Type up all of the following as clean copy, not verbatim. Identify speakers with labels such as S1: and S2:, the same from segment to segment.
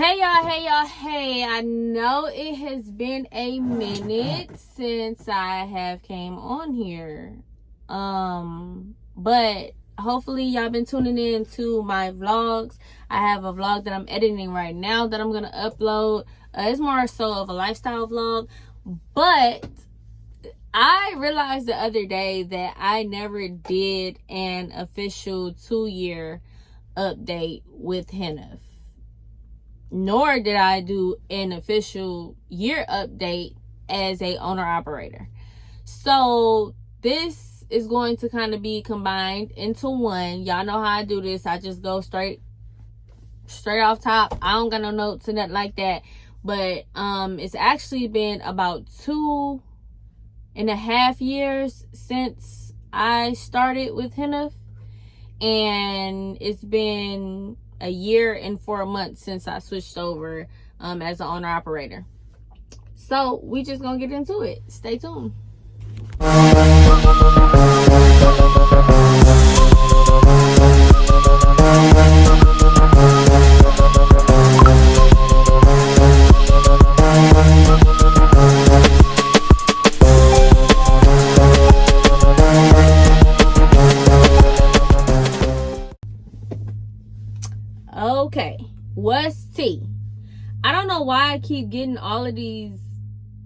S1: Hey, I know it has been a minute since I have came on here. But hopefully y'all been tuning in to my vlogs. I have a vlog that I'm editing right now that I'm gonna upload. It's more so of a lifestyle vlog, but I realized the other day that I never did an official 2-year update with Heniff. Nor did I do an official year update as a owner operator. So this is going to kind of be combined into one. Y'all know how I do this. I just go straight off top. I don't got no notes or nothing like that. But it's actually been about 2.5 years since I started with Heniff, and it's been a year and 4 months since I switched over as an owner operator. So we just gonna get into it. Stay tuned. Okay, what's tea? I don't know why I keep getting all of these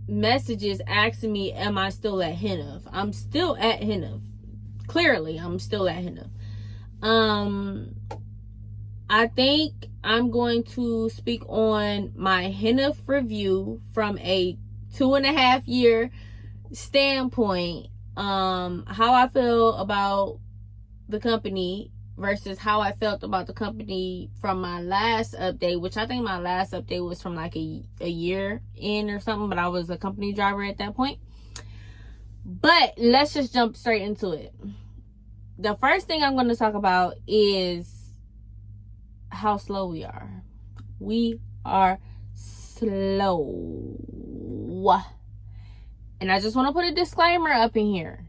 S1: messages asking me, am I still at Heniff? I'm still at Heniff. Clearly, I'm still at Heniff. I think I'm going to speak on my Heniff review from a 2.5 year standpoint. How I feel about the company versus how I felt about the company from my last update, which I think my last update was from like a year in or something, but I was a company driver at that point. But let's just jump straight into it. The first thing I'm going to talk about is how slow we are. We are slow. And I just want to put a disclaimer up in here.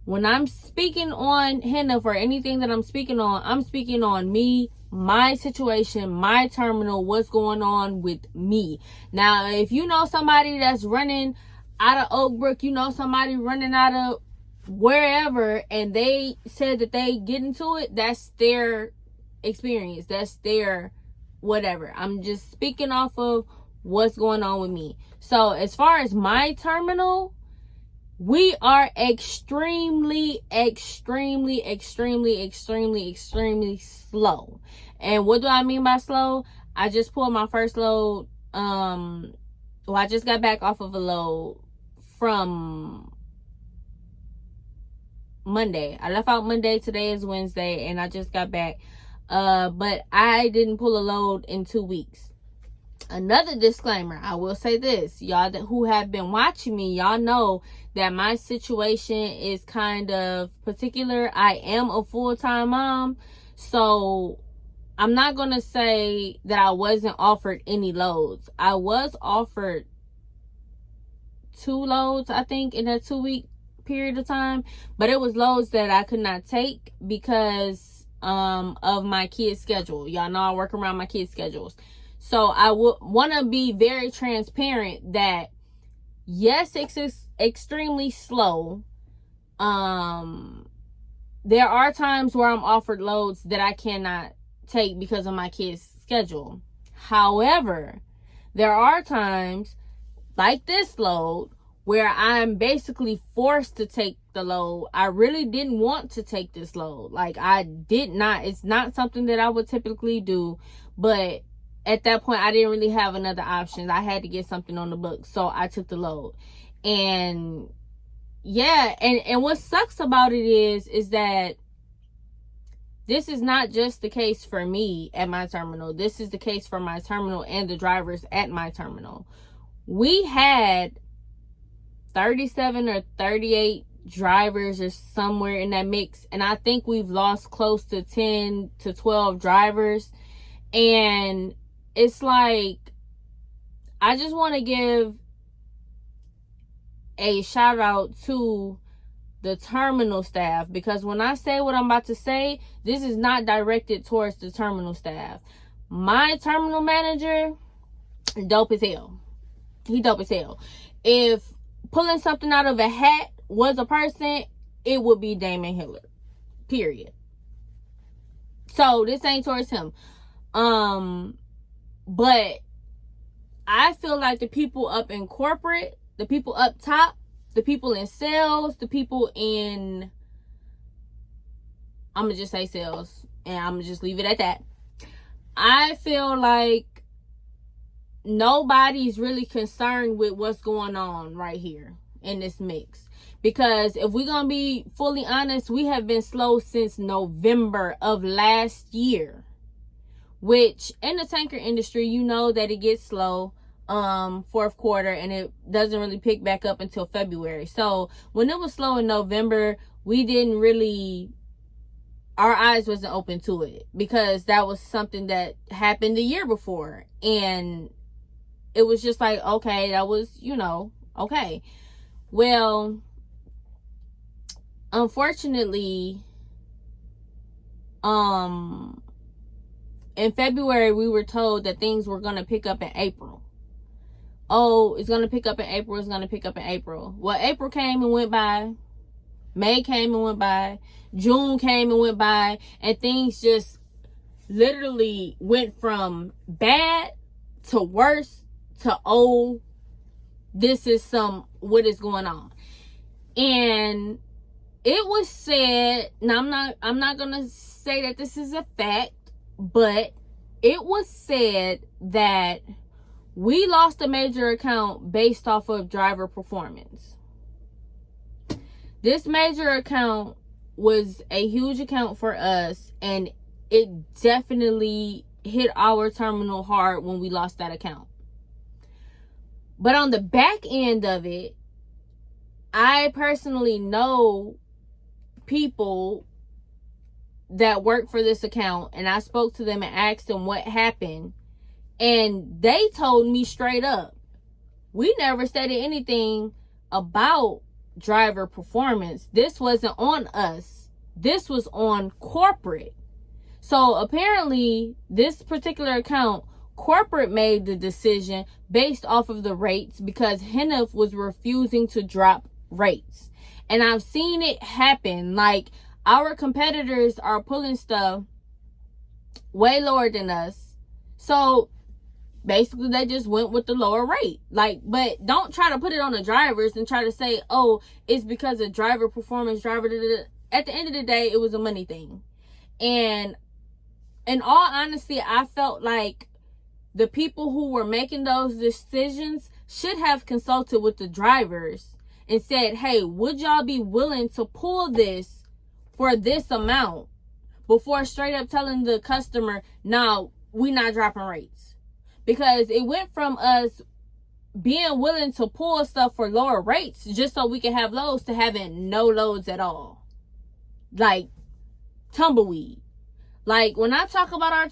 S1: When I'm speaking on Heniff or anything that I'm speaking on me, my situation, my terminal, what's going on with me. Now, if you know somebody that's running out of Oak Brook, you know somebody running out of wherever, and they said that they get into it, that's their experience. That's their whatever. I'm just speaking off of what's going on with me. So as far as my terminal, we are extremely slow. And what do I mean by slow? I just pulled my first load. I just got back off of a load from Monday. I left out Monday. Today is Wednesday, and I just got back. But I didn't pull a load in 2 weeks. Another disclaimer, I will say this, y'all who have been watching me, y'all know that my situation is kind of particular. I am a full-time mom, so I'm not going to say that I wasn't offered any loads. I was offered 2 loads, I think, in that 2-week period of time, but it was loads that I could not take because of my kids' schedule. Y'all know I work around my kids' schedules. So I would want to be very transparent that yes, it's extremely slow. There are times where I'm offered loads that I cannot take because of my kids' schedule. However, there are times like this load where I'm basically forced to take the load. I really didn't want to take this load. Like, I did not. It's not something that I would typically do, but at that point, I didn't really have another option. I had to get something on the books, so I took the load. And yeah, and what sucks about it is that this is not just the case for me at my terminal. This is the case for my terminal and the drivers at my terminal. We had 37 or 38 drivers or somewhere in that mix, and I think we've lost close to 10 to 12 drivers. And it's like, I just want to give a shout out to the terminal staff, because when I say what I'm about to say, this is not directed towards the terminal staff. My terminal manager, dope as hell. He dope as hell. If pulling something out of a hat was a person, it would be Damon Hillard. Period. So this ain't towards him. But I feel like the people up in corporate, the people up top, the people in sales, the people in, I'm gonna just say sales, and I'm gonna just leave it at that. I feel like nobody's really concerned with what's going on right here in this mix. Because if we're gonna be fully honest, we have been slow since November of last year. Which in the tanker industry, you know that it gets slow fourth quarter, and it doesn't really pick back up until February. So when it was slow in November, we didn't really, our eyes wasn't open to it, because that was something that happened the year before, and it was just like, okay, that was, okay. Well, unfortunately, in February, we were told that things were going to pick up in April. Oh, it's going to pick up in April. It's going to pick up in April. Well, April came and went by. May came and went by. June came and went by. And things just literally went from bad to worse to, oh, this is what is going on. And it was said, now I'm not going to say that this is a fact, but it was said that we lost a major account based off of driver performance. This major account was a huge account for us, and it definitely hit our terminal hard when we lost that account. But on the back end of it, I personally know people that work for this account, and I spoke to them and asked them what happened, and they told me straight up, we never stated anything about driver performance. This wasn't on us. This was on corporate. So apparently this particular account, corporate made the decision based off of the rates, because Heniff was refusing to drop rates. And I've seen it happen. Like, our competitors are pulling stuff way lower than us. So basically they just went with the lower rate. Like, but don't try to put it on the drivers and try to say, oh, it's because of driver performance, At the end of the day, it was a money thing. And in all honesty, I felt like the people who were making those decisions should have consulted with the drivers and said, hey, would y'all be willing to pull this for this amount, before straight up telling the customer, no, we're not dropping rates. Because it went from us being willing to pull stuff for lower rates just so we can have loads to having no loads at all. Like tumbleweed. Like, when I talk about our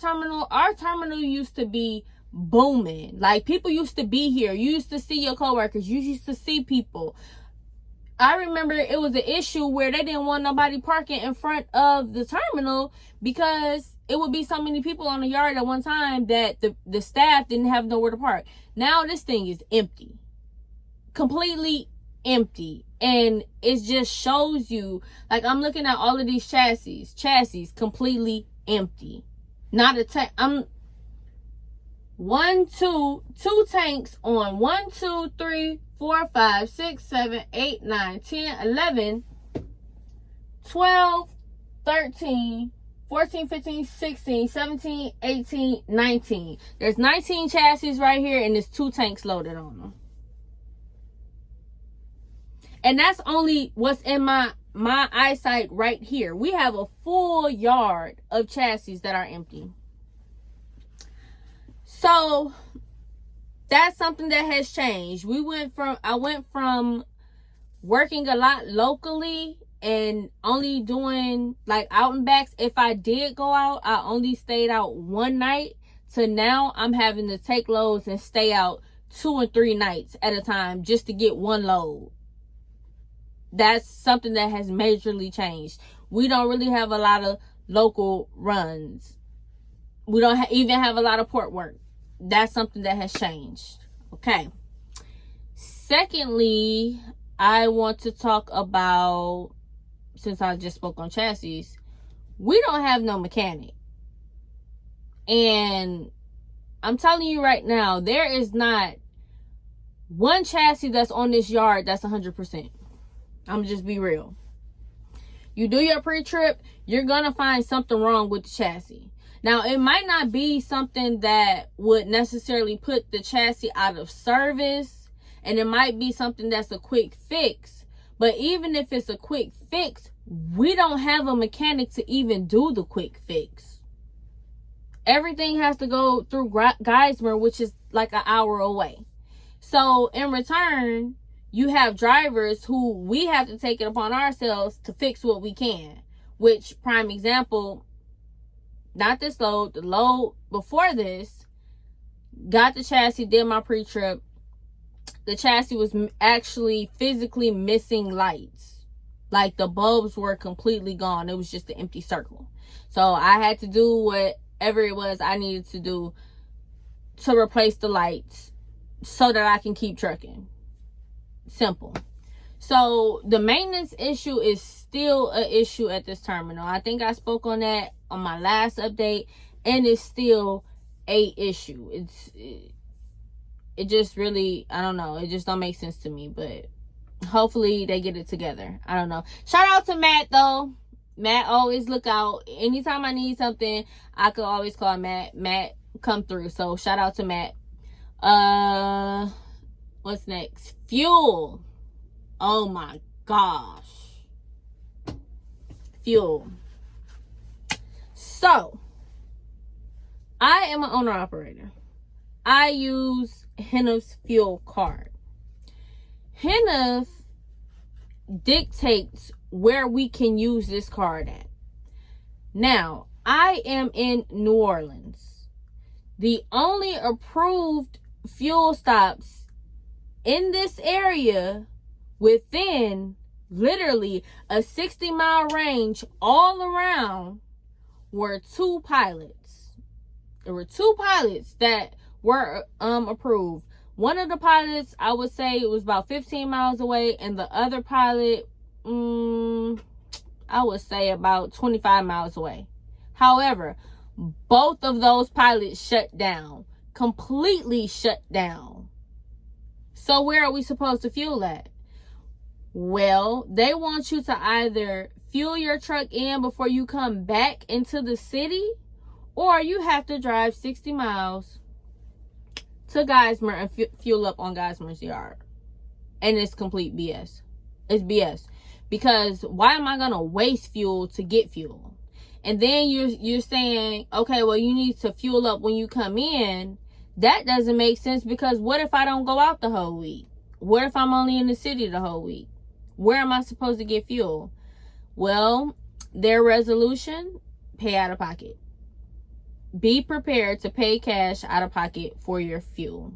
S1: terminal used to be booming. Like, people used to be here. You used to see your coworkers. You used to see people. I remember it was an issue where they didn't want nobody parking in front of the terminal, because it would be so many people on the yard at one time that the staff didn't have nowhere to park. Now this thing is empty. Completely empty. And it just shows you, like, I'm looking at all of these chassis completely empty. Not a tank. Two tanks on 1, 2, 3, 4, 5, 6, 7, 8, 9, 10, 11, 12, 13, 14, 15, 16, 17, 18, 19. There's 19 chassis right here, and there's 2 tanks loaded on them. And that's only what's in my eyesight right here. We have a full yard of chassis that are empty. So that's something that has changed. I went from working a lot locally and only doing like out and backs. If I did go out, I only stayed out one night, to now I'm having to take loads and stay out 2 and 3 nights at a time just to get one load. That's something that has majorly changed. We don't really have a lot of local runs. We don't even have a lot of port work. That's something that has changed. Okay. Secondly, I want to talk about, since I just spoke on chassis, we don't have no mechanic. And I'm telling you right now, there is not one chassis that's on this yard that's 100%. I'm just be real. You do your pre-trip, you're going to find something wrong with the chassis. Now, it might not be something that would necessarily put the chassis out of service, and it might be something that's a quick fix. But even if it's a quick fix, we don't have a mechanic to even do the quick fix. Everything has to go through Geismar, which is like an hour away. So in return, you have drivers who we have to take it upon ourselves to fix what we can. Which, prime example, not this load, the load before this, got the chassis, did my pre-trip. The chassis was actually physically missing lights. Like the bulbs were completely gone. It was just an empty circle. So I had to do whatever it was I needed to do to replace the lights so that I can keep trucking. Simple. So the maintenance issue is still an issue at this terminal. I think I spoke on that on my last update, and it's still a issue. It just really, I don't know, it just don't make sense to me, but hopefully they get it together. I don't know. Shout out to Matt though. Matt always look out. Anytime I need something, I could always call Matt. Matt come through. So shout out to Matt. What's next? Fuel. Oh my gosh. Fuel. So, I am an owner operator. I use Heniff's fuel card. Heniff dictates where we can use this card at. Now, I am in New Orleans. The only approved fuel stops in this area within literally a 60-mile range all around were 2 pilots. There were 2 pilots that were approved. One of the pilots, I would say it was about 15 miles away, and the other pilot, I would say about 25 miles away. However, both of those pilots shut down, completely shut down. So where are we supposed to fuel at? Well, they want you to either fuel your truck in before you come back into the city, or you have to drive 60 miles to Geismar and fuel up on Geismar's yard. And it's complete BS. It's BS. Because why am I going to waste fuel to get fuel? And then you're saying, okay, well, you need to fuel up when you come in. That doesn't make sense, because what if I don't go out the whole week? What if I'm only in the city the whole week? Where am I supposed to get fuel? Well, their resolution, pay out of pocket. Be prepared to pay cash out of pocket for your fuel.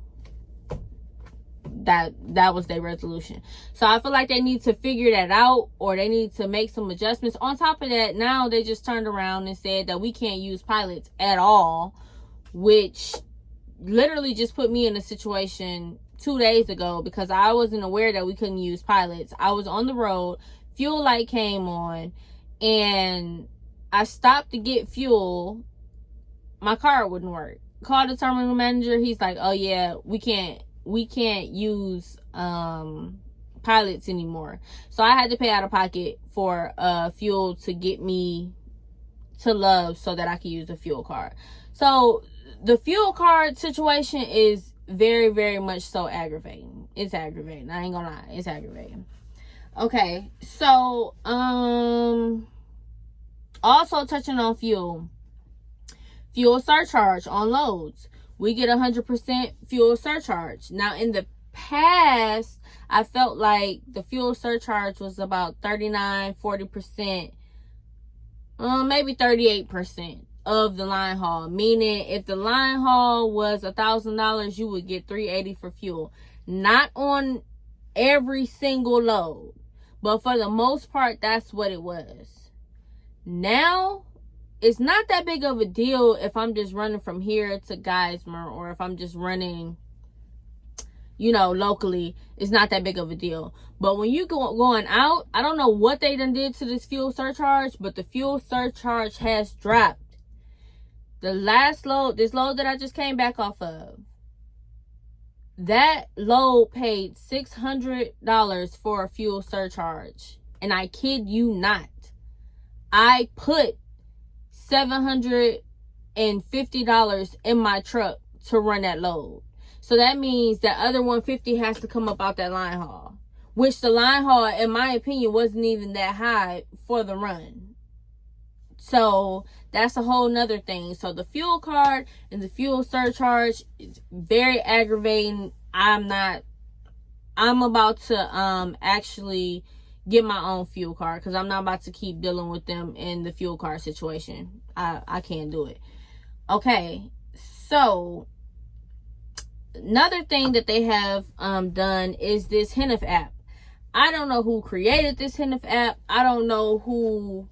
S1: That was their resolution. So I feel like they need to figure that out, or they need to make some adjustments. On top of that, now they just turned around and said that we can't use pilots at all, which literally just put me in a situation 2 days ago, because I wasn't aware that we couldn't use pilots. I was on the road, fuel light came on, and I stopped to get fuel. My car wouldn't work. Called the terminal manager. He's like, oh yeah, we can't use pilots anymore. So I had to pay out of pocket for fuel to get me to Love so that I could use the fuel card. So the fuel card situation is very, very much so aggravating. It's aggravating. I ain't gonna lie. It's aggravating. Okay. So, also touching on fuel surcharge on loads. We get 100% fuel surcharge. Now, in the past, I felt like the fuel surcharge was about 39-40%, maybe 38% of the line haul. Meaning, if the line haul was $1,000, you would get $380 for fuel. Not on every single load, but for the most part, that's what it was. Now, it's not that big of a deal if I'm just running from here to Geismar, or if I'm just running, you know, locally. It's not that big of a deal. But when you going out, I don't know what they done did to this fuel surcharge, but the fuel surcharge has dropped. The last load, this load that I just came back off of, that load paid $600 for a fuel surcharge. And I kid you not, I put $750 in my truck to run that load. So that means that other $150 has to come up out that line haul, which the line haul, in my opinion, wasn't even that high for the run. So that's a whole nother thing. So the fuel card and the fuel surcharge is very aggravating. I'm about to actually get my own fuel card, because I'm not about to keep dealing with them in the fuel card situation. I can't do it. Okay, so another thing that they have done is this Heniff app. I don't know who created this Heniff app. I don't know who.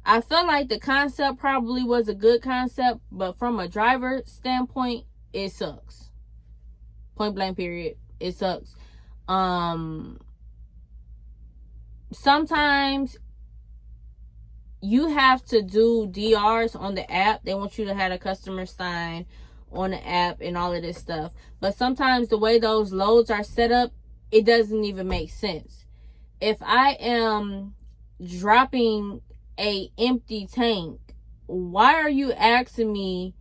S1: I feel like the concept probably was a good concept, but from a driver standpoint, it sucks. Point blank period. It sucks. Sometimes you have to do DRs on the app. They want you to have a customer sign on the app and all of this stuff. But sometimes the way those loads are set up, it doesn't even make sense. If I am dropping a empty tank, why are you asking me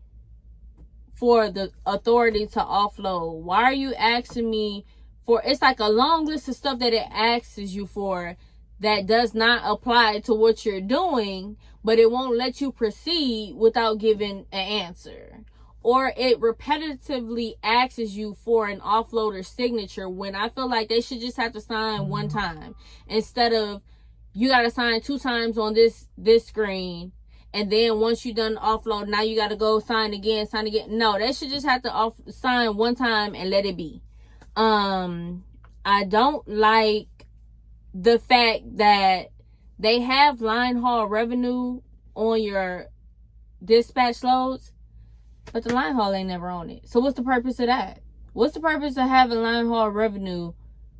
S1: for the authority to offload? Why are you asking me for, it's like a long list of stuff that it asks you for that does not apply to what you're doing, but it won't let you proceed without giving an answer. Or it repetitively asks you for an offloader signature, when I feel like they should just have to sign one time, instead of you got to sign 2 times on this screen, and then once you done offload, now you got to go sign again. No, they should just have to sign one time and let it be. I don't like the fact that they have line haul revenue on your dispatch loads, but the line haul ain't never on it. So what's the purpose of that? What's the purpose of having line haul revenue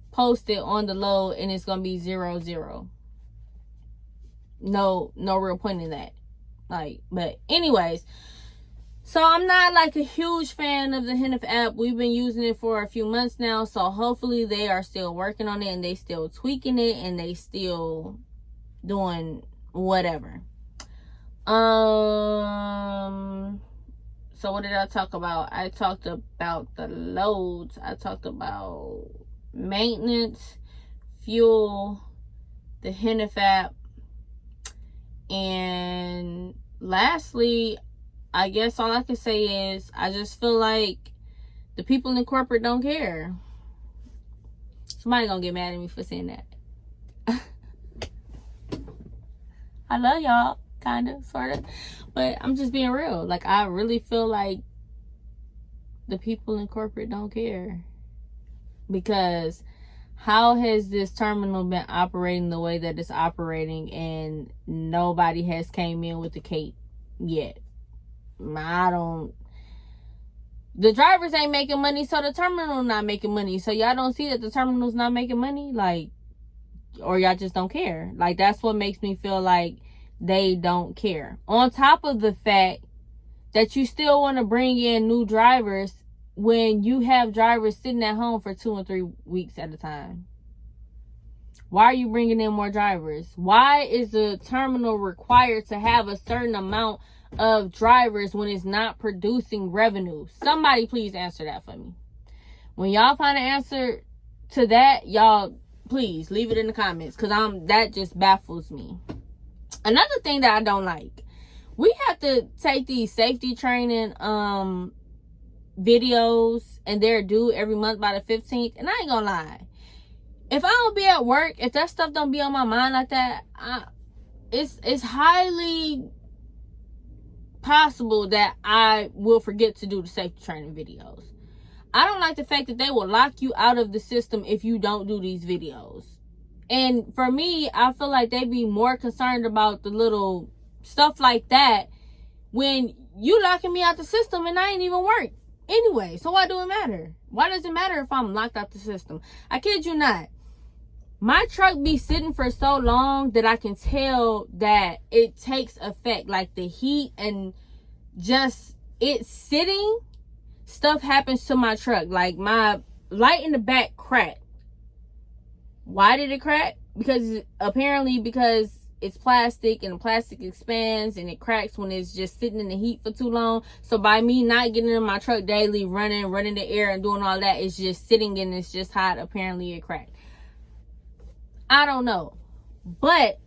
S1: posted on the load and it's gonna be 0-0? No real point in that. Like, but anyways, so I'm not like a huge fan of the Heniff app. We've been using it for a few months now, so hopefully they are still working on it and they still tweaking it and they still doing whatever. So what did I talk about? I talked about the loads. I talked about maintenance, fuel, the Heniff app, and lastly, I guess all I can say is I just feel like the people in corporate don't care. Somebody gonna get mad at me for saying that. I love y'all, kind of, sort of, but I'm just being real. Like, I really feel like the people in corporate don't care, because how has this terminal been operating the way that it's operating and nobody has came in with the cape yet? The drivers ain't making money, so the terminal not making money. So y'all don't see that the terminal's not making money? Like, or y'all just don't care? Like, that's what makes me feel like they don't care. On top of the fact that you still want to bring in new drivers when you have drivers sitting at home for 2 and 3 weeks at a time. Why are you bringing in more drivers? Why is the terminal required to have a certain amount of drivers when it's not producing revenue? Somebody please answer that for me. When y'all find an answer to that, y'all please leave it in the comments, because that just baffles me. Another thing that I don't like, we have to take these safety training videos, and they're due every month by the 15th. And I ain't gonna lie, if I don't be at work, if that stuff don't be on my mind like that, it's highly possible that I will forget to do the safety training videos. I don't like the fact that they will lock you out of the system if you don't do these videos. And for me, I feel like they be more concerned about the little stuff like that when you locking me out the system and I ain't even work anyway. So why do it matter? Why does it matter if I'm locked out the system? I kid you not. My truck be sitting for so long that I can tell that it takes effect. Like the heat and just it sitting, stuff happens to my truck. Like my light in the back cracked. Why did it crack? Because it's plastic, and the plastic expands and it cracks when it's just sitting in the heat for too long. So by me not getting in my truck daily, running the air and doing all that, it's just sitting and it's just hot. Apparently it cracked. I don't know. But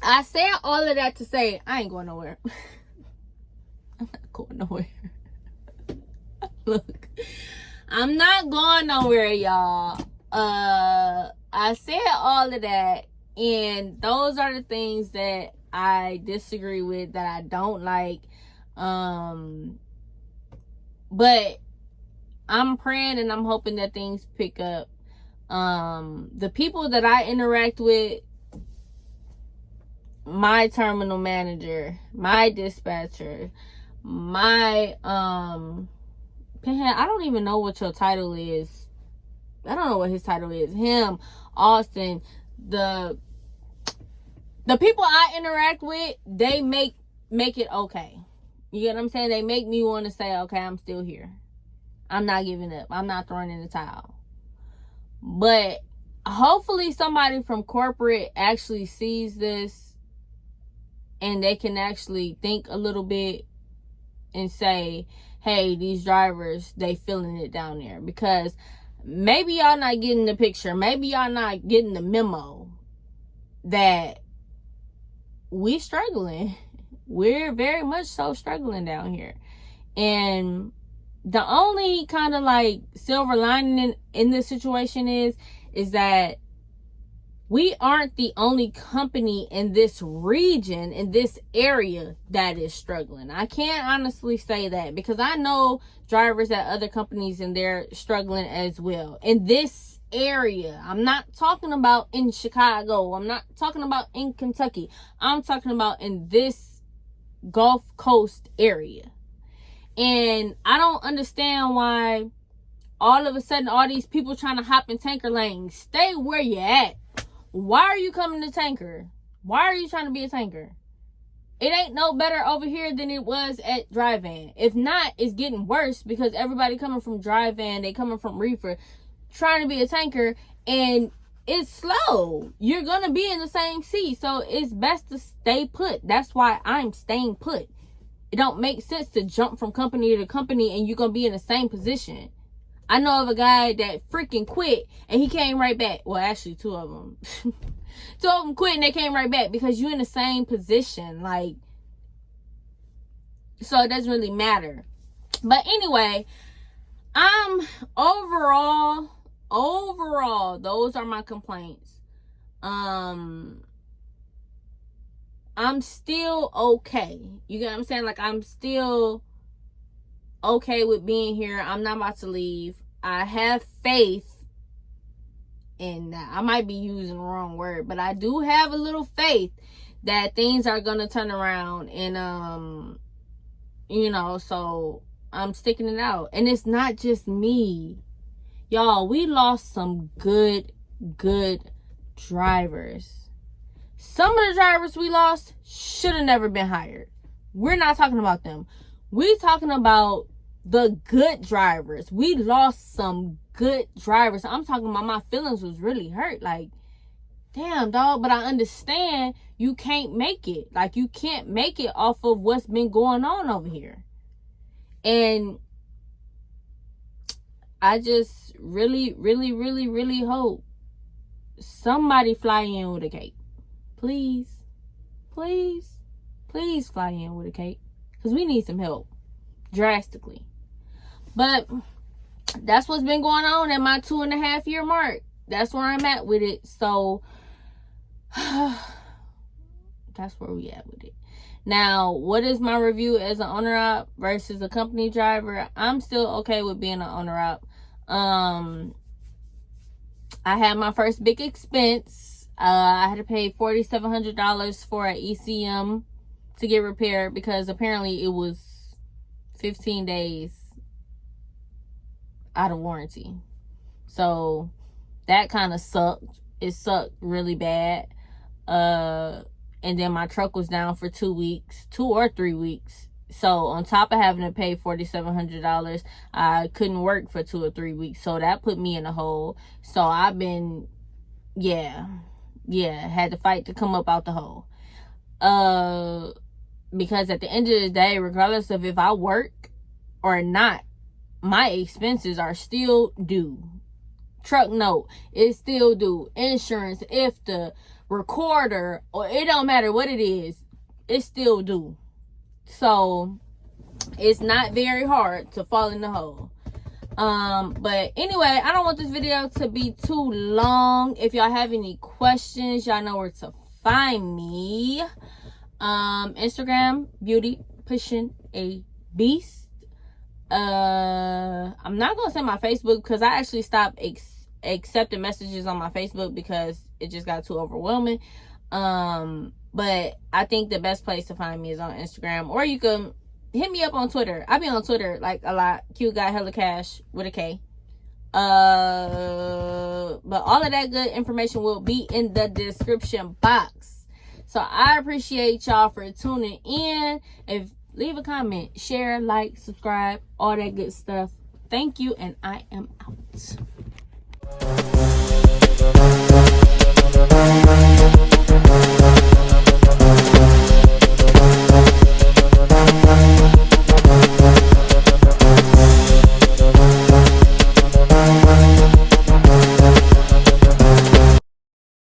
S1: I said all of that to say I ain't going nowhere. I'm not going nowhere. Look, I'm not going nowhere, y'all. I said all of that, and those are the things that I disagree with, that I don't like. But I'm praying and I'm hoping that things pick up. The people that I interact with, my terminal manager, my dispatcher, my Pinhead, I don't even know what your title is. I don't know what his title is. Him, Austin, the people I interact with, they make it okay. You get what I'm saying? They make me want to say, okay, I'm still here. I'm not giving up. I'm not throwing in the towel. But hopefully somebody from corporate actually sees this and they can actually think a little bit and say, hey, these drivers, they feeling it down there. Because maybe y'all not getting the picture. Maybe y'all not getting the memo that we struggling. We're very much so struggling down here. And the only kind of like silver lining in this situation is that we aren't the only company in this region, in this area, that is struggling. I can't honestly say that, because I know drivers at other companies and they're struggling as well. In this area, I'm not talking about in Chicago. I'm not talking about in Kentucky. I'm talking about in this Gulf Coast area. And I don't understand why all of a sudden all these people trying to hop in tanker lanes. Stay where you at. Why are you coming to tanker? Why are you trying to be a tanker? It ain't no better over here than it was at dry van. If not, it's getting worse, because everybody coming from dry van, they coming from reefer, trying to be a tanker, and it's slow. You're going to be in the same seat. So it's best to stay put. That's why I'm staying put. It don't make sense to jump from company to company and you're going to be in the same position. I know of a guy that freaking quit and he came right back. Well, actually, two of them. Two of them quit and they came right back, because you're in the same position. Like, so it doesn't really matter. But anyway, overall, those are my complaints. I'm still okay. You get what I'm saying? Like, I'm still okay with being here. I'm not about to leave. I have faith in that. I might be using the wrong word, but I do have a little faith that things are gonna turn around. And so I'm sticking it out. And it's not just me, y'all. We lost some good drivers. Some of the drivers we lost should have never been hired. We're not talking about them. We're talking about the good drivers. We lost some good drivers. I'm talking about, my feelings was really hurt. Like, damn, dog. But I understand you can't make it. Like, you can't make it off of what's been going on over here. And I just really hope somebody fly in with a cape. Please fly in with a cape, because we need some help drastically. But that's what's been going on at my 2.5 year mark. That's where I'm at with it. So that's where we at with it. Now, what is my review as an owner op versus a company driver? I'm still okay with being an owner op. I had my first big expense. I had to pay $4,700 for an ECM to get repaired because apparently it was 15 days out of warranty. So that kind of sucked. It sucked really bad. And then my truck was down for 2 weeks, 2 or 3 weeks. So on top of having to pay $4,700, I couldn't work for 2 or 3 weeks. So that put me in a hole. So I've been, had to fight to come up out the hole. Because at the end of the day, regardless of if I work or not, my expenses are still due. Truck note, it's still due. Insurance, if the recorder, or it don't matter what it is, it's still due. So it's not very hard to fall in the hole. But anyway, I don't want this video to be too long. If y'all have any questions, y'all know where to find me. Instagram, beauty pushing a beast. I'm not gonna say my Facebook because I actually stopped accepting messages on my Facebook because it just got too overwhelming. But I think the best place to find me is on Instagram, or you can hit me up on Twitter. I be on Twitter like a lot. Cute guy hella cash with a K. But all of that good information will be in the description box. So I appreciate y'all for tuning in. If leave a comment, share, like, subscribe, all that good stuff. Thank you, and I am out.